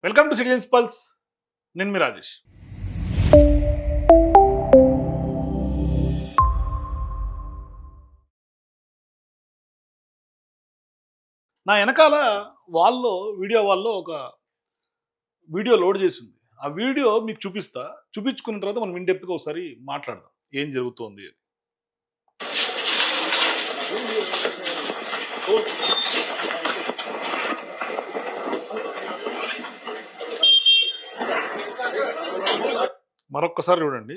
Welcome to citizens pulse. నేను మీ రాజేష్. నా వెనకాల వాళ్ళలో వీడియో వాళ్ళలో ఒక వీడియో లోడ్ చేసింది. ఆ వీడియో మీకు చూపిస్తా. చూపించుకున్న తర్వాత మనం ఇన్ డెప్త్గా ఒకసారి మాట్లాడదాం ఏం జరుగుతోంది అని. మరొక్కసారి చూడండి.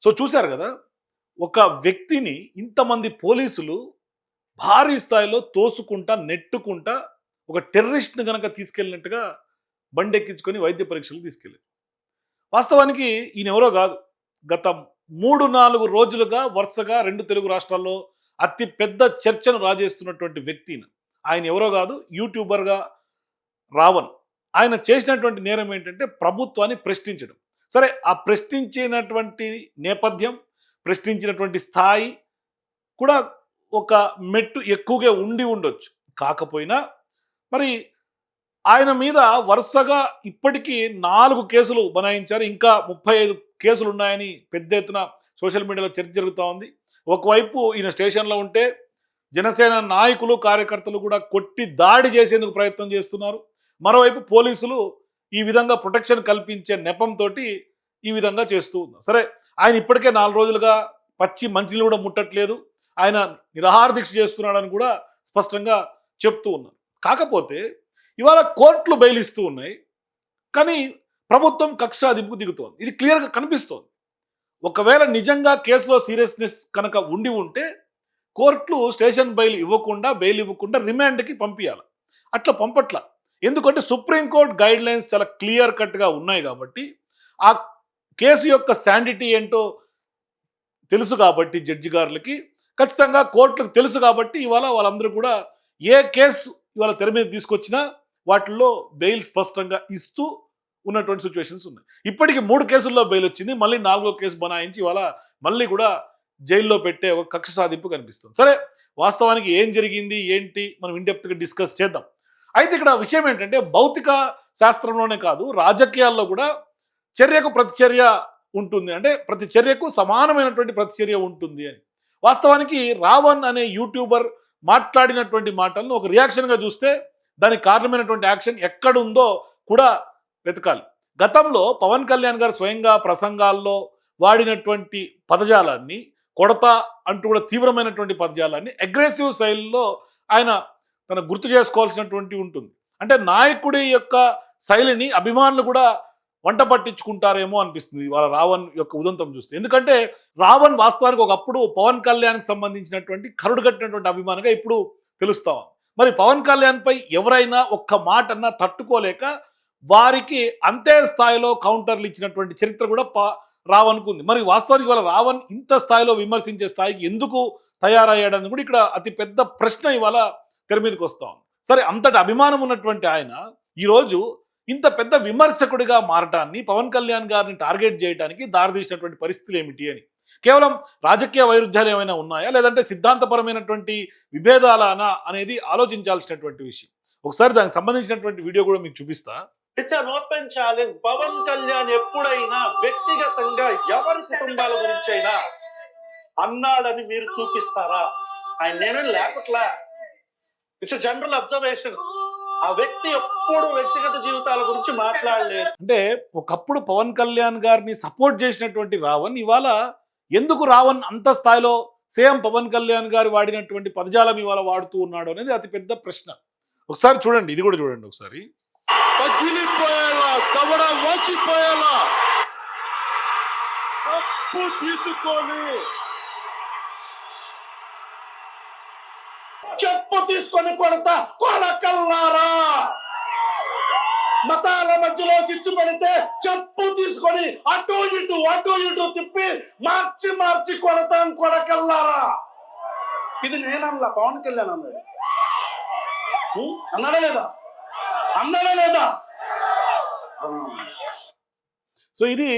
సో చూశారు కదా, ఒక వ్యక్తిని ఇంతమంది పోలీసులు భారీ స్థాయిలో తోసుకుంటా నెట్టుకుంటా ఒక టెర్రరిస్ట్ని గనక తీసుకెళ్ళినట్టుగా బండెక్కించుకొని వైద్య పరీక్షలు తీసుకెళ్ళారు. వాస్తవానికి ఈయన ఎవరో కాదు, గత 3-4 రోజులుగా వరుసగా 2 తెలుగు రాష్ట్రాల్లో అతి పెద్ద చర్చను రాజేస్తున్నటువంటి వ్యక్తి. ఆయన ఎవరో కాదు, యూట్యూబర్గా రావణ్. ఆయన చేసినటువంటి నేరం ఏంటంటే ప్రభుత్వాన్ని ప్రశ్నించడం. సరే, ఆ ప్రశ్నించినటువంటి నేపథ్యం, ప్రశ్నించినటువంటి స్థాయి కూడా ఒక మెట్టు ఎక్కువగా ఉండి ఉండొచ్చు. కాకపోయినా మరి ఆయన మీద వరుసగా ఇప్పటికీ 4 కేసులు బనాయించారు. ఇంకా 35 కేసులు ఉన్నాయని పెద్ద ఎత్తున సోషల్ మీడియాలో చర్చ జరుగుతూ ఉంది. ఒకవైపు ఈయన స్టేషన్లో ఉంటే జనసేన నాయకులు కార్యకర్తలు కూడా కొట్టి దాడి చేసేందుకు ప్రయత్నం చేస్తున్నారు. మరోవైపు పోలీసులు ఈ విధంగా ప్రొటెక్షన్ కల్పించే నెపంతో ఈ విధంగా చేస్తూ ఉన్నారు. సరే, ఆయన ఇప్పటికే 4 రోజులుగా పచ్చి మంచినీళ్ళు కూడా ముట్టట్లేదు, ఆయన నిరాహార దీక్ష చేస్తున్నాడని కూడా స్పష్టంగా చెప్తూ ఉన్నారు. కాకపోతే ఇవాళ కోర్టులు బెయిల్ ఇస్తూ ఉన్నాయి, కానీ ప్రభుత్వం కక్ష అదింపుకు దిగుతోంది. ఇది క్లియర్గా కనిపిస్తోంది. ఒకవేళ నిజంగా కేసులో సీరియస్నెస్ కనుక ఉండి ఉంటే కోర్టులు స్టేషన్ బెయిల్ ఇవ్వకుండా రిమాండ్కి పంపించాలి. అట్లా పంపట్ల. ఎందుకంటే సుప్రీంకోర్టు గైడ్ లైన్స్ చాలా క్లియర్ కట్గా ఉన్నాయి కాబట్టి, ఆ కేసు యొక్క శాండిటీ ఏంటో తెలుసు కాబట్టి జడ్జి గారులకి, ఖచ్చితంగా కోర్టులకు తెలుసు కాబట్టి ఇవాళ వాళ్ళందరూ కూడా ఏ కేసు ఇవాళ తెర మీద తీసుకొచ్చినా వాటిల్లో బెయిల్ స్పష్టంగా ఇస్తూ ఉన్నటువంటి సిచ్యువేషన్స్ ఉన్నాయి. ఇప్పటికి 3 కేసుల్లో బెయిల్ వచ్చింది, మళ్ళీ 4వ కేసు బనాయించి ఇవాళ మళ్ళీ కూడా జైల్లో పెట్టే ఒక కక్ష సాధింపు కనిపిస్తుంది. సరే, వాస్తవానికి ఏం జరిగింది ఏంటి మనం ఇన్ డెప్త్గా డిస్కస్ చేద్దాం. అయితే ఇక్కడ విషయం ఏంటంటే, భౌతిక శాస్త్రంలోనే కాదు రాజకీయాల్లో కూడా చర్యకు ప్రతిచర్య ఉంటుంది, అంటే ప్రతి చర్యకు సమానమైనటువంటి ప్రతిచర్య ఉంటుంది అని. వాస్తవానికి రావణ్ అనే యూట్యూబర్ మాట్లాడినటువంటి మాటలను ఒక రియాక్షన్గా చూస్తే దానికి కారణమైనటువంటి యాక్షన్ ఎక్కడుందో కూడా వెతకాలి. గతంలో పవన్ కళ్యాణ్ గారు స్వయంగా ప్రసంగాల్లో వాడినటువంటి పదజాలాన్ని, కొడతా అంటూ కూడా తీవ్రమైనటువంటి పదజాలాన్ని అగ్రెసివ్ శైలిలో ఆయన తన గుర్తు చేసుకోవాల్సినటువంటి ఉంటుంది. అంటే నాయకుడి యొక్క శైలిని అభిమానులు కూడా వంట పట్టించుకుంటారేమో అనిపిస్తుంది వాళ్ళ రావణ్ యొక్క ఉదంతం చూస్తే. ఎందుకంటే రావణ్ వాస్తవానికి ఒకప్పుడు పవన్ కళ్యాణ్కి సంబంధించినటువంటి కరుడు కట్టినటువంటి అభిమానిగా ఇప్పుడు తెలుస్తా ఉంది. మరి పవన్ కళ్యాణ్ పై ఎవరైనా ఒక్క మాట అన్నా తట్టుకోలేక వారికి అంతే స్థాయిలో కౌంటర్లు ఇచ్చినటువంటి చరిత్ర కూడా రావణ్కు ఉంది. మరి వాస్తవానికి ఇవాళ రావణ్ ఇంత స్థాయిలో విమర్శించే స్థాయికి ఎందుకు తయారయ్యాడని కూడా ఇక్కడ అతి పెద్ద ప్రశ్న ఇవాళ తెర మీదకి వస్తా ఉంది. సరే, అంతటి అభిమానం ఉన్నటువంటి ఆయన ఈరోజు ఇంత పెద్ద విమర్శకుడిగా మారటాన్ని, పవన్ కళ్యాణ్ గారిని టార్గెట్ చేయడానికి దారితీసినటువంటి పరిస్థితులు ఏమిటి అని, కేవలం రాజకీయ వైరుధ్యాలు ఏమైనా ఉన్నాయా, లేదంటే సిద్ధాంతపరమైనటువంటి విభేదాలనా అనేది ఆలోచించాల్సినటువంటి విషయం. ఒకసారి దానికి సంబంధించినటువంటి వీడియో కూడా మీకు చూపిస్తా. It's an open challenge. Pawan Kalyan ఎప్పుడైనా వ్యక్తిగతంగా ఎవరి కుటుంబాల గురించి అయినా అన్నాడని మీరు చూపిస్తారా? ఆయన నేనేం లేకపోట్లా, ఇట్స్ జనరల్ అబ్జర్వేషన్. ఆ వ్యక్తి ఎప్పుడు వ్యక్తిగత జీవితాల గురించి మాట్లాడలేదు. అంటే ఒకప్పుడు పవన్ కళ్యాణ్ గారిని సపోర్ట్ చేసినటువంటి రావణ్ ఇవాళ ఎందుకు రావణ్ అంత స్థాయిలో సేమ్ పవన్ కళ్యాణ్ గారు వాడినటువంటి పదజాలం ఇవాళ వాడుతూ ఉన్నాడు అనేది అతి పెద్ద ప్రశ్న. ఒకసారి చూడండి, ఇది కూడా చూడండి ఒకసారి. పగిలిపోయేలా, దవడ వాచిపోయేలా తప్పు తీసుకొని చెప్పు తీసుకొని కొడతా కొడకల్లారా. మతాల మధ్యలో చిచ్చు పెడితే చెప్పు తీసుకొని అటు ఇటు తిప్పి మార్చి కొడతాం కొడకల్లారా. ఇది నేనల్లా, పవన్ కళ్యాణ్ అన్నాడు. అన్నాడా లేదా? సో ఇది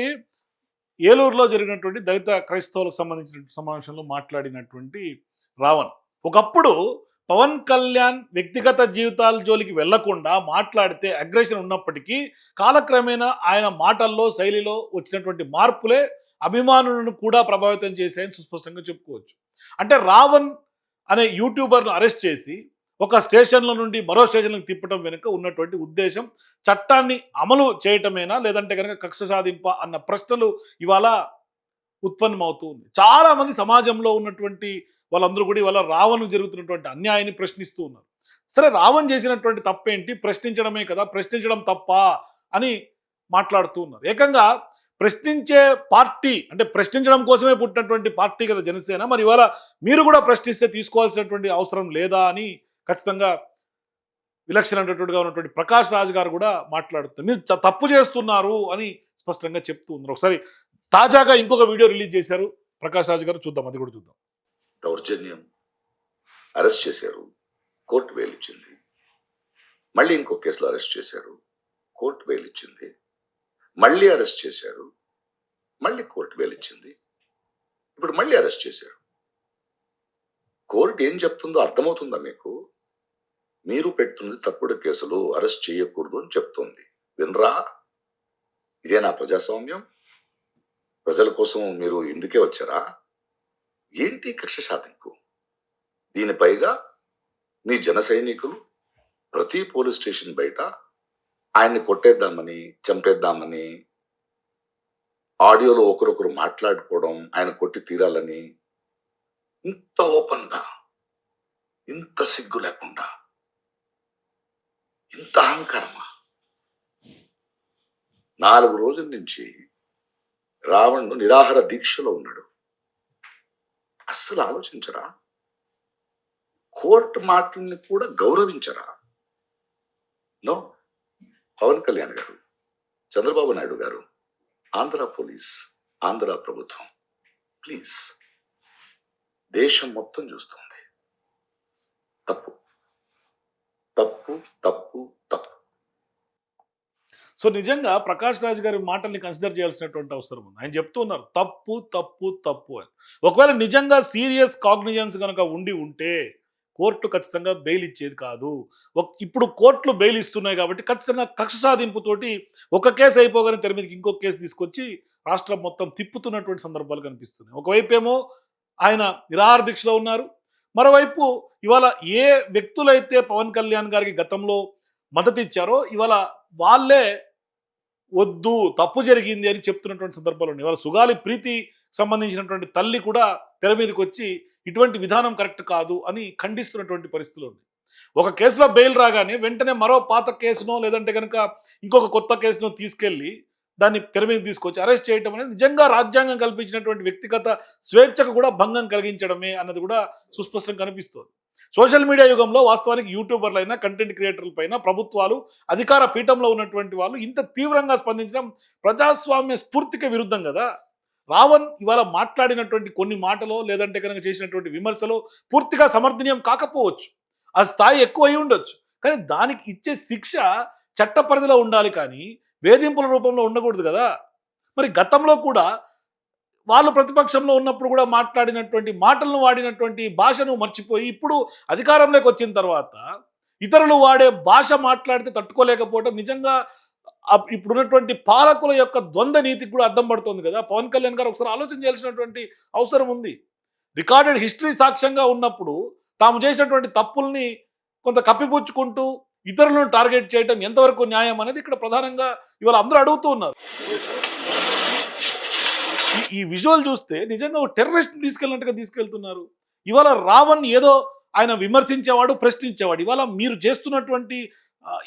ఏలూరులో జరిగినటువంటి దళిత క్రైస్తవులకు సంబంధించిన సమావేశంలో మాట్లాడినటువంటి రావణ్ ఒకప్పుడు పవన్ కళ్యాణ్ వ్యక్తిగత జీవితాల జోలికి వెళ్లకుండా మాట్లాడితే అగ్రెషన్ ఉన్నప్పటికీ కాలక్రమేణా ఆయన మాటల్లో శైలిలో వచ్చినటువంటి మార్పులే అభిమానులను కూడా ప్రభావితం చేశాయని సుస్పష్టంగా చెప్పుకోవచ్చు. అంటే రావణ్ అనే యూట్యూబర్ను అరెస్ట్ చేసి ఒక స్టేషన్ల నుండి మరో స్టేషన్లకు తిప్పడం వెనుక ఉన్నటువంటి ఉద్దేశం చట్టాన్ని అమలు చేయటమేనా, లేదంటే కనుక కక్ష సాధింప అన్న ప్రశ్నలు ఇవాళ ఉత్పన్నమవుతూ ఉంది. చాలా మంది సమాజంలో ఉన్నటువంటి వాళ్ళందరూ కూడా ఇవాళ రావణ్ జరుగుతున్నటువంటి అన్యాయాన్ని ప్రశ్నిస్తూ ఉన్నారు. సరే, రావణ్ చేసినటువంటి తప్పేంటి, ప్రశ్నించడమే కదా, ప్రశ్నించడం తప్ప అని మాట్లాడుతూ ఉన్నారు. ఏకంగా ప్రశ్నించే పార్టీ అంటే ప్రశ్నించడం కోసమే పుట్టినటువంటి పార్టీ కదా జనసేన, మరి ఇవాళ మీరు కూడా ప్రశ్నిస్తే తీసుకోవాల్సినటువంటి అవసరం లేదా అని ఖచ్చితంగా విలక్షణమైనటువంటిగా ఉన్నటువంటి ప్రకాష్ రాజ్ గారు కూడా మాట్లాడుతున్నారు. మీరు తప్పు చేస్తున్నారు అని స్పష్టంగా చెప్తూ ఉన్నారు. ఒకసారి తాజాగా ఇంకొక వీడియో రిలీజ్ చేశారు ప్రకాష్ రాజ్ గారు, చూద్దాం, అది కూడా చూద్దాం. దౌర్జన్యం, అరెస్ట్ చేశారు, కోర్టు బెయిల్ ఇచ్చింది. మళ్ళీ ఇంకో కేసులో అరెస్ట్ చేశారు, కోర్టు బెయిల్ ఇచ్చింది. మళ్ళీ అరెస్ట్ చేశారు, మళ్ళీ కోర్టు బెయిల్ ఇచ్చింది. ఇప్పుడు మళ్ళీ అరెస్ట్ చేశారు. కోర్టు ఏం చెప్తుందో అర్థమవుతుందా మీకు? మీరు పెడుతున్నది తప్పుడు కేసులు, అరెస్ట్ చేయకూడదు అని చెప్తోంది. వినరా? ఇదేనా ప్రజాస్వామ్యం? ప్రజల కోసం మీరు ఇందుకే వచ్చారా? ఏంటి కక్ష సాధింపు? దీనిపైగా మీ జన సైనికులు ప్రతి పోలీస్ స్టేషన్ బయట ఆయన్ని కొట్టేద్దామని, చంపేద్దామని, ఆడియోలో ఒకరొకరు మాట్లాడుకోవడం, ఆయన కొట్టి తీరాలని, ఇంత ఓపెన్గా, ఇంత సిగ్గు లేకుండా, ఇంత అహంకారమా? 4 రోజుల నుంచి రావణ్ నిరాహార దీక్షలో ఉన్నాడు. అస్సలు ఆలోచించరా? కోర్టు మాటల్ని కూడా గౌరవించరా? నో. పవన్ కళ్యాణ్ గారు, చంద్రబాబు నాయుడు గారు, ఆంధ్ర పోలీస్, ఆంధ్ర ప్రభుత్వం, ప్లీజ్, దేశం మొత్తం చూస్తుంది. తప్పు తప్పు తప్పు తప్పు. సో నిజంగా ప్రకాష్ రాజ్ గారి మాటల్ని కన్సిడర్ చేయాల్సినటువంటి అవసరం ఉంది. ఆయన చెప్తూ ఉన్నారు తప్పు తప్పు తప్పు అని. ఒకవేళ నిజంగా సీరియస్ కాగ్నిజెన్స్ కనుక ఉంటే కోర్టు ఖచ్చితంగా బెయిల్ ఇచ్చేది కాదు. ఇప్పుడు కోర్టులు బెయిల్ ఇస్తున్నాయి కాబట్టి ఖచ్చితంగా కక్ష సాధింపుతోటి ఒక కేసు అయిపోగానే తెర మీదకి ఇంకొక కేసు తీసుకొచ్చి రాష్ట్రం మొత్తం తిప్పుతున్నటువంటి సందర్భాలు కనిపిస్తున్నాయి. ఒకవైపు ఏమో ఆయన నిరాహార దీక్షలో ఉన్నారు, మరోవైపు ఇవాళ ఏ వ్యక్తులైతే పవన్ కళ్యాణ్ గారికి గతంలో మద్దతు ఇచ్చారో ఇవాళ వాళ్ళే వద్దు, తప్పు జరిగింది అని చెప్తున్నటువంటి సందర్భాలు ఉన్నాయి. ఇవాళ సుగాలి ప్రీతి సంబంధించినటువంటి తల్లి కూడా తెర మీదకి వచ్చి ఇటువంటి విధానం కరెక్ట్ కాదు అని ఖండిస్తున్నటువంటి పరిస్థితులు ఉన్నాయి. ఒక కేసులో బెయిల్ రాగానే వెంటనే మరో పాత కేసునో లేదంటే కనుక ఇంకొక కొత్త కేసునో తీసుకెళ్లి దాన్ని తెర మీద తీసుకొచ్చి అరెస్ట్ చేయడం అనేది నిజంగా రాజ్యాంగం కల్పించినటువంటి వ్యక్తిగత స్వేచ్ఛకు కూడా భంగం కలిగించడమే అన్నది కూడా సుస్పష్టంగా కనిపిస్తుంది. సోషల్ మీడియా యుగంలో వాస్తవానికి యూట్యూబర్లైనా, కంటెంట్ క్రియేటర్ల పైన ప్రభుత్వాలు, అధికార పీఠంలో ఉన్నటువంటి వాళ్ళు ఇంత తీవ్రంగా స్పందించడం ప్రజాస్వామ్య స్ఫూర్తికి విరుద్ధం కదా. రావణ్ ఇవాళ మాట్లాడినటువంటి కొన్ని మాటలో లేదంటే కనుక చేసినటువంటి విమర్శలో పూర్తిగా సమర్థనీయం కాకపోవచ్చు, ఆ స్థాయి ఎక్కువ అయి ఉండొచ్చు, కానీ దానికి ఇచ్చే శిక్ష చట్ట పరిధిలో ఉండాలి కానీ వేధింపుల రూపంలో ఉండకూడదు కదా. మరి గతంలో కూడా వాళ్ళు ప్రతిపక్షంలో ఉన్నప్పుడు కూడా మాట్లాడినటువంటి మాటలను, వాడినటువంటి భాషను మర్చిపోయి ఇప్పుడు అధికారంలోకి వచ్చిన తర్వాత ఇతరులు వాడే భాష మాట్లాడితే తట్టుకోలేకపోవడం నిజంగా ఇప్పుడున్నటువంటి పాలకుల యొక్క ద్వంద్వ నీతికి కూడా అర్థం పడుతుంది కదా. పవన్ కళ్యాణ్ గారు ఒకసారి ఆలోచన చేయాల్సినటువంటి అవసరం ఉంది. రికార్డెడ్ హిస్టరీ సాక్ష్యంగా ఉన్నప్పుడు తాము చేసినటువంటి తప్పుల్ని కొంత కప్పిపుచ్చుకుంటూ ఇతరులను టార్గెట్ చేయడం ఎంతవరకు న్యాయం అనేది ఇక్కడ ప్రధానంగా ఇవాళ అందరూ అడుగుతూ ఉన్నారు. ఈ విజువల్ చూస్తే నిజంగా ఒక టెర్రరిస్ట్ తీసుకెళ్ళినట్టుగా తీసుకెళ్తున్నారు. ఇవాళ రావణ్ ఏదో ఆయన విమర్శించేవాడు, ప్రశ్నించేవాడు. ఇవాళ మీరు చేస్తున్నటువంటి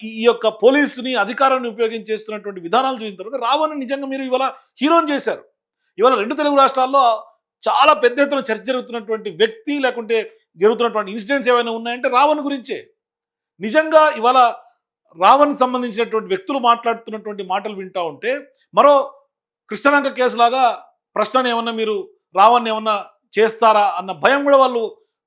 ఈ యొక్క పోలీసుని, అధికారాన్ని ఉపయోగించి చేస్తున్నటువంటి విధానాలు చూసిన తర్వాత రావణ్ నిజంగా మీరు ఇవాళ హీరోని చేశారు. ఇవాళ 2 తెలుగు రాష్ట్రాల్లో చాలా పెద్ద ఎత్తున చర్చ జరుగుతున్నటువంటి వ్యక్తి లేకుంటే జరుగుతున్నటువంటి ఇన్సిడెంట్స్ ఏమైనా ఉన్నాయంటే రావణ్ గురించే. నిజంగా ఇవాళ రావణ్ సంబంధించినటువంటి వ్యక్తులు మాట్లాడుతున్నటువంటి మాటలు వింటూ ఉంటే మరో కృష్ణలంక కేసులాగా ప్రశ్నను ఏమన్నా మీరు రావణ్ ఏమన్నా చేస్తారా అన్న భయం కూడా వాళ్ళు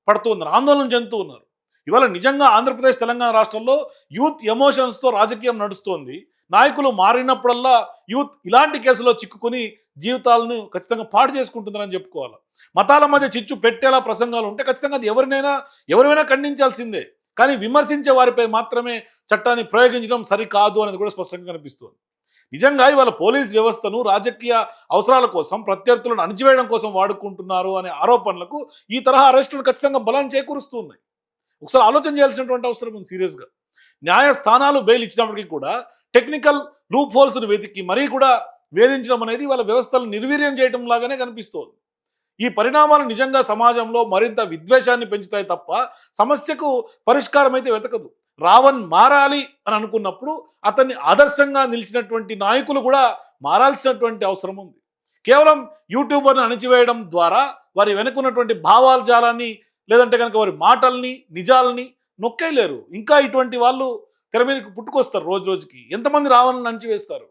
పడుతూ ఉన్నారు, ఆందోళన చెందుతూ ఉన్నారు. ఇవాళ నిజంగా ఆంధ్రప్రదేశ్, తెలంగాణ రాష్ట్రంలో యూత్ ఎమోషన్స్తో రాజకీయం నడుస్తోంది. నాయకులు మారినప్పుడల్లా యూత్ ఇలాంటి కేసులో చిక్కుకుని జీవితాలను ఖచ్చితంగా పాడు చేసుకుంటుందని చెప్పుకోవాలి. మతాల మధ్య చిచ్చు పెట్టేలా ప్రసంగాలు ఉంటే ఖచ్చితంగా అది ఎవరైనా ఖండించాల్సిందే. కానీ విమర్శించే వారిపై మాత్రమే చట్టాన్ని ప్రయోగించడం సరికాదు అనేది కూడా స్పష్టంగా కనిపిస్తుంది. నిజంగా ఇవాళ పోలీస్ వ్యవస్థను రాజకీయ అవసరాల కోసం, ప్రత్యర్థులను అణిచివేయడం కోసం వాడుకుంటున్నారు అనే ఆరోపణలకు ఈ తరహా అరెస్టులు ఖచ్చితంగా బలాన్ని చేకూరుస్తూ ఉన్నాయి. ఒకసారి ఆలోచన చేయాల్సినటువంటి అవసరం ఉంది సీరియస్గా. న్యాయస్థానాలు బెయిల్ ఇచ్చినప్పటికీ కూడా టెక్నికల్ లూప్ హోల్స్ను వెతికి మరీ కూడా వేధించడం అనేది వాళ్ళ వ్యవస్థలను నిర్వీర్యం చేయడం లాగానే కనిపిస్తోంది. ఈ పరిణామాలు నిజంగా సమాజంలో మరింత విద్వేషాన్ని పెంచుతాయి తప్ప సమస్యకు పరిష్కారం అయితే వెతకదు. రావణ్ మారాలి అని అనుకున్నప్పుడు అతన్ని ఆదర్శంగా నిలిచినటువంటి నాయకులు కూడా మారాల్సినటువంటి అవసరం ఉంది. కేవలం యూట్యూబర్ని అణిచివేయడం ద్వారా వారి వెనుకున్నటువంటి భావాలజాలాన్ని లేదంటే కనుక వారి మాటల్ని నిజాలని నొక్కేయలేరు. ఇంకా ఇటువంటి వాళ్ళు తెర మీదకి పుట్టుకొస్తారు రోజు రోజుకి. ఎంతమంది రావాలని అణిచివేస్తారు.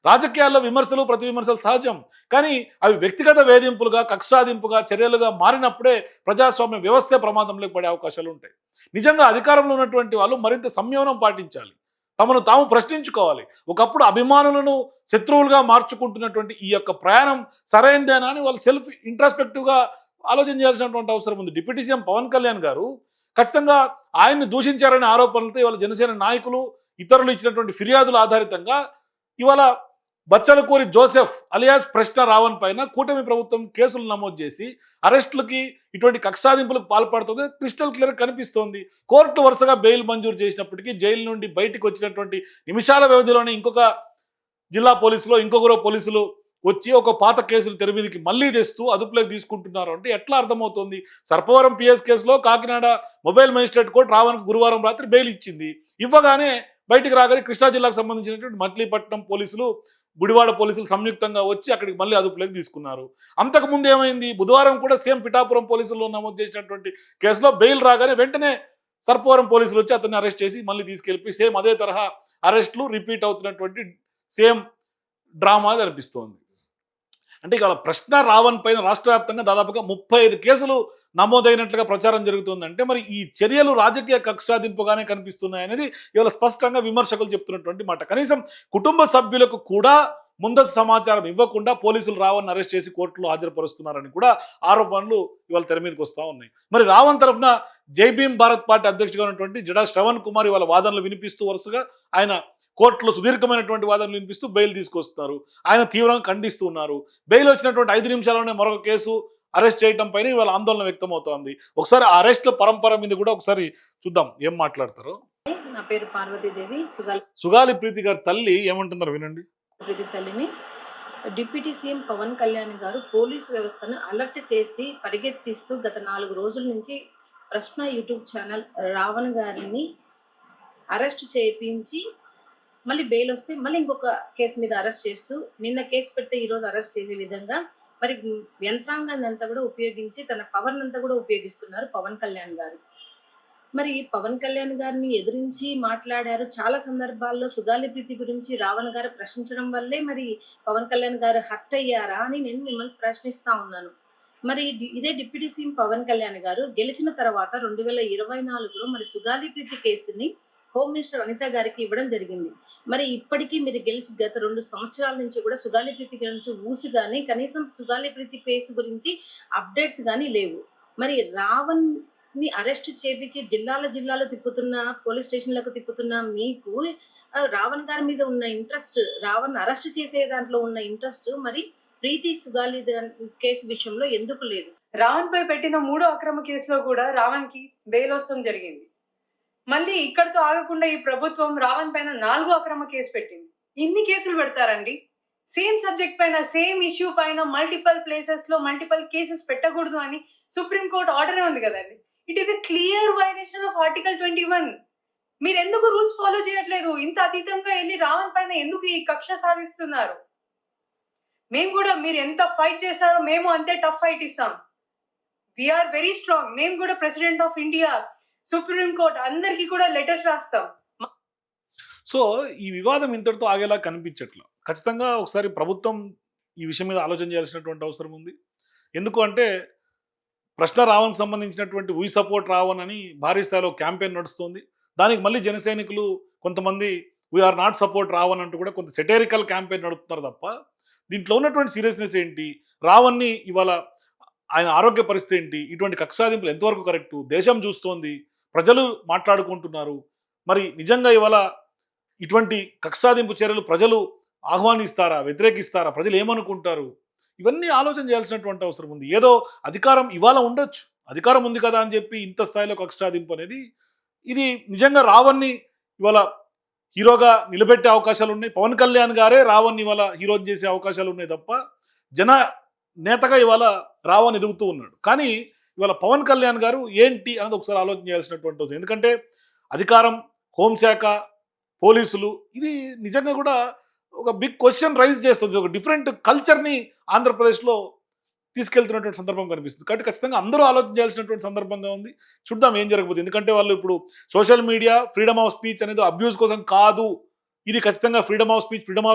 రాజకీయాల్లో విమర్శలు ప్రతి విమర్శలు సహజం. కానీ అవి వ్యక్తిగత వేధింపులుగా, కక్షాదింపుగా, చర్యలుగా మారినప్పుడే ప్రజాస్వామ్య వ్యవస్థే ప్రమాదంలోకి పడే అవకాశాలు ఉంటాయి. నిజంగా అధికారంలో ఉన్నటువంటి వాళ్ళు మరింత సంయమనం పాటించాలి. తమను తాము ప్రశ్నించుకోవాలి. ఒకప్పుడు అభిమానులను శత్రువులుగా మార్చుకుంటున్నటువంటి ఈ యొక్క ప్రయాణం సరైనదేనా అని వాళ్ళు సెల్ఫ్ ఇంట్రాస్పెక్టివ్గా ఆలోచన చేయాల్సినటువంటి అవసరం ఉంది. డిప్యూటీ సీఎం పవన్ కళ్యాణ్ గారు ఖచ్చితంగా ఆయన్ని దూషించారనే ఆరోపణలతో ఇవాళ జనసేన నాయకులు ఇతరులు ఇచ్చినటువంటి ఫిర్యాదుల ఆధారితంగా ఇవాళ బచ్చలకూరి జోసెఫ్ అలియాస్ ప్రశ్న రావణ్ పైన కూటమి ప్రభుత్వం కేసులు నమోదు చేసి అరెస్టులకి ఇటువంటి కక్షాదింపులకు పాల్పడుతుంది క్రిస్టల్ క్లియర్ కనిపిస్తోంది. కోర్టు వరుసగా బెయిల్ మంజూరు చేసినప్పటికీ జైలు నుండి బయటకు వచ్చినటువంటి నిమిషాల వ్యవధిలోనే ఇంకొక జిల్లా పోలీసులు ఇంకొకరో పోలీసులు వచ్చి ఒక పాత కేసులు తెర మీదకి మళ్ళీ తెస్తూ అదుపులోకి తీసుకుంటున్నారు అంటే ఎట్లా అర్థమవుతుంది? సర్పవరం పిఎస్ కేసులో కాకినాడ మొబైల్ మేజిస్ట్రేట్ కోర్టు రావణ్కు గురువారం రాత్రి బెయిల్ ఇచ్చింది. ఇవ్వగానే బయటికి రాగానే కృష్ణా జిల్లాకు సంబంధించినటువంటి మచిలీపట్నం పోలీసులు, గుడివాడ పోలీసులు సంయుక్తంగా వచ్చి అక్కడికి మళ్ళీ అదుపులోకి తీసుకున్నారు. అంతకుముందు ఏమైంది? బుధవారం కూడా సేమ్ పిఠాపురం పోలీసుల్లో నమోదు చేసినటువంటి కేసులో బెయిల్ రాగానే వెంటనే సర్పవరం పోలీసులు వచ్చి అతన్ని అరెస్ట్ చేసి మళ్ళీ తీసుకెళ్ళి సేమ్ అదే తరహా అరెస్టులు రిపీట్ అవుతున్నటువంటి సేమ్ డ్రామా కనిపిస్తోంది. అంటే ఇక ప్రశ్న రావణ్ పైన రాష్ట్ర వ్యాప్తంగా దాదాపుగా 35 కేసులు నమోదైనట్లుగా ప్రచారం జరుగుతుందంటే మరి ఈ చర్యలు రాజకీయ కక్షాదింపుగానే కనిపిస్తున్నాయనేది ఇవాళ స్పష్టంగా విమర్శకులు చెప్తున్నటువంటి మాట. కనీసం కుటుంబ సభ్యులకు కూడా ముందస్తు సమాచారం ఇవ్వకుండా పోలీసులు రావణ్ అరెస్ట్ చేసి కోర్టులో హాజరుపరుస్తున్నారని కూడా ఆరోపణలు ఇవాళ తెర మీదకి వస్తూ ఉన్నాయి. మరి రావణ్ తరఫున జై భీమ్ భారత్ పార్టీ అధ్యక్షుడిగా ఉన్నటువంటి జడా శ్రవణ్ కుమార్ ఇవాళ వాదనలు వినిపిస్తూ వరుసగా ఆయన కోర్టులో సుదీర్ఘమైనటువంటి వాదనలు వినిపిస్తూ బెయిల్ తీసుకొస్తారు. ఆయన తీవ్రంగా ఖండిస్తూ ఉన్నారు. బెయిల్ వచ్చినటువంటి 5 నిమిషాల్లోనే మరొక కేసు అరెస్ట్ చేయడం పైన ఇవాళ ఆందోళన వ్యక్తమవుతోంది. ఒకసారి ఆ అరెస్ట్ల పరంపర మీద కూడా ఒకసారి చూద్దాం ఏం మాట్లాడతారు. నా పేరు పార్వతీదేవి. సుగాలి ప్రీతి గారి తల్లి ఏమంటున్నారు వినండి. ప్రీతి తల్లిని డిప్యూటీ సీఎం పవన్ కళ్యాణ్ గారు పోలీసు వ్యవస్థను అలర్ట్ చేసి పరిగెత్తిస్తూ గత 4 రోజుల నుంచి ప్రశ్న యూట్యూబ్ ఛానల్ రావణ్ గారిని అరెస్ట్ చేయించి మళ్ళీ బెయిల్ వస్తే మళ్ళీ ఇంకొక కేసు మీద అరెస్ట్ చేస్తూ నిన్న కేసు పెడితే ఈరోజు అరెస్ట్ చేసే విధంగా మరి యంత్రాంగాన్ని అంతా కూడా ఉపయోగించి తన పవర్ అంతా కూడా ఉపయోగిస్తున్నారు పవన్ కళ్యాణ్ గారు. మరి పవన్ కళ్యాణ్ గారిని ఎదిరించి మాట్లాడారు. చాలా సందర్భాల్లో సుగాలి ప్రీతి గురించి రావణ్ గారు ప్రశ్నించడం వల్లే మరి పవన్ కళ్యాణ్ గారు హర్ట్ అయ్యారా అని నేను మిమ్మల్ని ప్రశ్నిస్తా ఉన్నాను. మరి ఇదే డిప్యూటీ సీఎం పవన్ కళ్యాణ్ గారు గెలిచిన తర్వాత 2024లో మరి సుగాలి ప్రీతి కేసుని హోమ్ మినిస్టర్ అనిత గారికి ఇవ్వడం జరిగింది. మరి ఇప్పటికీ మీరు గెలిచి గత 2 సంవత్సరాల నుంచి కూడా సుగాలి ప్రీతి గురించి ఊసి కానీ కనీసం సుగాలి ప్రీతి కేసు గురించి అప్డేట్స్ కానీ లేవు. మరి రావణ్ ని అరెస్ట్ చేపించి జిల్లాలో తిప్పుతున్న, పోలీస్ స్టేషన్లకు తిప్పుతున్న మీకు రావణ్ గారి మీద ఉన్న ఇంట్రెస్ట్, రావణ్ అరెస్ట్ చేసే దాంట్లో ఉన్న ఇంట్రెస్ట్ మరి ప్రీతి సుగాలి కేసు విషయంలో ఎందుకు లేదు? రావణ్ పై పెట్టిన 3వ అక్రమ కేసులో కూడా రావణ్ కి బెయిల్ వస్తుంది జరిగింది. మళ్ళీ ఇక్కడితో ఆగకుండా ఈ ప్రభుత్వం రావణ్ పైన 4వ అక్రమ కేసు పెట్టింది. ఇన్ని కేసులు పెడతారండి? సేమ్ సబ్జెక్ట్ పైన, సేమ్ ఇష్యూ పైన మల్టిపల్ ప్లేసెస్ లో మల్టిపల్ కేసెస్ పెట్టకూడదు అని సుప్రీంకోర్టు ఆర్డర్ ఉంది కదండి. It is a clear violation of article 21. మీరు ఎందుకు రూల్స్ ఫాలో చేయట్లేదు? ఇంత అతీతంగా వెళ్ళి రావణ్ పైన ఎందుకు ఈ కక్ష సాధిస్తున్నారు? మేము కూడా మీరు ఎంత ఫైట్ చేశారో మేము అంతే టఫ్ ఫైట్ ఇస్తాం. We are very strong. మేము కూడా president of India, supreme court అందరికీ కూడా లెటర్స్ రాస్తాం. సో ఈ వివాదం ఇంతటితో ఆగేలా కనిపించట్లా. ఖచ్చితంగా ఒకసారి ప్రభుత్వం ఈ విషయం మీద ఆలోచన చేయాల్సినటువంటి అవసరం ఉంది. ఎందుకు అంటే ప్రశ్న రావణ్కి సంబంధించినటువంటి వీ సపోర్ట్ రావణ్ అని భారీ స్థాయిలో క్యాంపెయిన్ నడుస్తుంది. దానికి మళ్ళీ జన సైనికులు కొంతమంది వీఆర్ నాట్ సపోర్ట్ రావణ్ అంటూ కూడా కొంత సెటేరికల్ క్యాంపెయిన్ నడుపుతున్నారు తప్ప దీంట్లో ఉన్నటువంటి సీరియస్నెస్ ఏంటి, రావణ్ని ఇవాళ ఆయన ఆరోగ్య పరిస్థితి ఏంటి, ఇటువంటి కక్షాదింపులు ఎంతవరకు కరెక్టు, దేశం చూస్తోంది, ప్రజలు మాట్లాడుకుంటున్నారు, మరి నిజంగా ఇవాళ ఇటువంటి కక్షాదింపు చర్యలు ప్రజలు ఆహ్వానిస్తారా, వ్యతిరేకిస్తారా, ప్రజలు ఏమనుకుంటారు, ఇవన్నీ ఆలోచన చేయాల్సినటువంటి అవసరం ఉంది. ఏదో అధికారం ఇవాళ ఉండొచ్చు, అధికారం ఉంది కదా అని చెప్పి ఇంత స్థాయిలో కక్షాదింపు అనేది, ఇది నిజంగా రావణ్ని ఇవాళ హీరోగా నిలబెట్టే అవకాశాలు ఉన్నాయి. పవన్ కళ్యాణ్ గారే రావణ్ని ఇవాళ హీరోని చేసే అవకాశాలు ఉన్నాయి తప్ప జన నేతగా ఇవాళ రావణ్ ఎదుగుతూ ఉన్నాడు. కానీ ఇవాళ పవన్ కళ్యాణ్ గారు ఏంటి అన్నది ఒకసారి ఆలోచన చేయాల్సినటువంటి అవసరం. ఎందుకంటే అధికారం, హోంశాఖ, పోలీసులు, ఇది నిజంగా కూడా ఒక బిగ్ క్వశ్చన్ రైజ్ చేస్తుంది. ఒక డిఫరెంట్ కల్చర్ని ఆంధ్రప్రదేశ్లో తీసుకెళ్తున్నటువంటి సందర్భం కనిపిస్తుంది. కాబట్టి ఖచ్చితంగా అందరూ ఆలోచన చేయాల్సినటువంటి సందర్భంగా ఉంది. చూద్దాం ఏం జరగబోతుంది. ఎందుకంటే వాళ్ళు ఇప్పుడు social media freedom of speech అనేది అబ్యూస్ కోసం కాదు, ఇది ఖచ్చితంగా ఫ్రీడమ్ ఆఫ్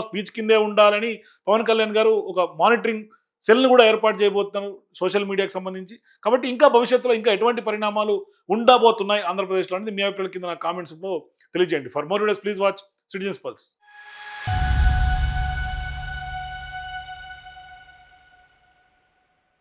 స్పీచ్ కిందే ఉండాలని పవన్ కళ్యాణ్ గారు ఒక మానిటరింగ్ సెల్ని కూడా ఏర్పాటు చేయబోతున్నారు సోషల్ మీడియాకి సంబంధించి. కాబట్టి ఇంకా భవిష్యత్తులో ఇంకా ఎటువంటి పరిణామాలు ఉండబోతున్నాయి ఆంధ్రప్రదేశ్లో అనేది మీ అభిప్రాయాల కింద నా కామెంట్స్లో తెలియజేయండి. For more videos please watch citizens pulse.